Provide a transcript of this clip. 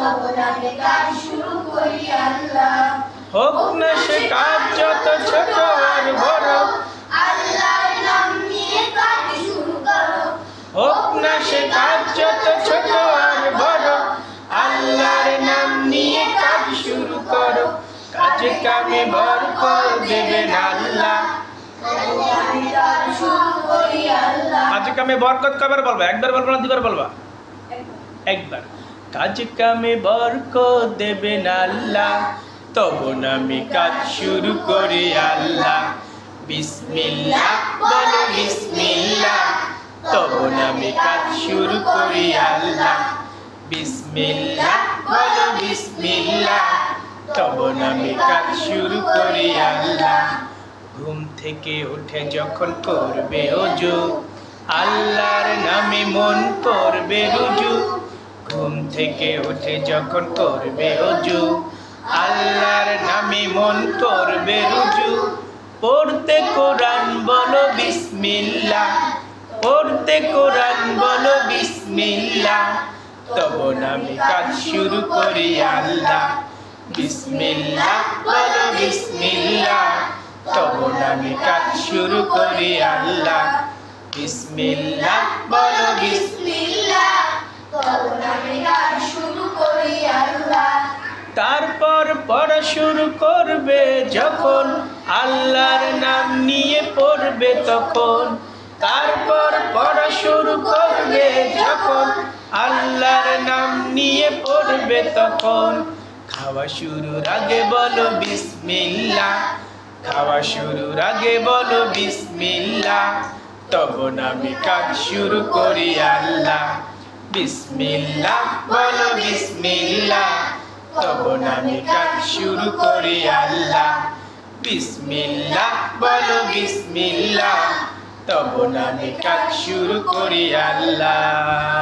তখন আমি কাজ শুরু করি আল্লাহ। হোক না সে কাজ যত ছোট আর বড়, আল্লাহর নাম নিয়ে কাজ শুরু করো। হোক না সে কাজ যত ছোট আর বড়, আল্লাহর নাম নিয়ে কাজ শুরু করো। কাজে কামে বরকত দেবেন আল্লাহ। আমি কাজ শুরু করি আল্লাহ। কাজে কামে বরকত কয়বার বলবা? একবার বলবা না দুবার বলবা? একবার। কাজে কামে বরকত দেবেন আল্লাহ, তখন আমি কাজ শুরু করি আল্লাহ। বিসমিল্লাহ বলো বিসমিল্লাহ, তখন আমি কাজ শুরু করি আল্লাহ। বিসমিল্লাহ বলো বিসমিল্লাহ, তখন আমি কাজ শুরু করি আল্লাহ। ঘুম থেকে উঠে যখন করবে ওযু, আল্লাহর নামে মন করবে রুজু। ঘুম থেকে উঠে যখন করবে ওযু, আল্লাহর নামে মন করবে রুজু। পড়তে কোরআন বলো বিসমিল্লাহ, পড়তে কোরআন বলো বিসমিল্লাহ, তখন আমি কাজ শুরু করি আল্লাহ। বিসমিল্লাহ বলো বিসমিল্লাহ, তখন আমি কাজ শুরু করি আল্লাহ। বিসমিল্লাহ বলো বিসমিল্লাহ, তখন আমি কাজ শুরু করি আল্লাহ। তারপর পড়া শুরু করবে যখন, আল্লাহর নাম নিয়ে পড়বে তখন। তারপর পড়া শুরু করবে যখন, আল্লাহর নাম নিয়ে পড়বে তখন। খাওয়া শুরুর আগে বলো বিসমিল্লাহ, খাওয়া শুরুর আগে বলো বিসমিল্লাহ, তখন আমি কাজ শুরু করি আল্লাহ। বিসমিল্লাহ বলো বিসমিল্লাহ, তখন আমি কাজ শুরু করি আল্লাহ। বিসমিল্লাহ বলো বিসমিল্লাহ, তখন আমি কাজ শুরু করি আল্লাহ।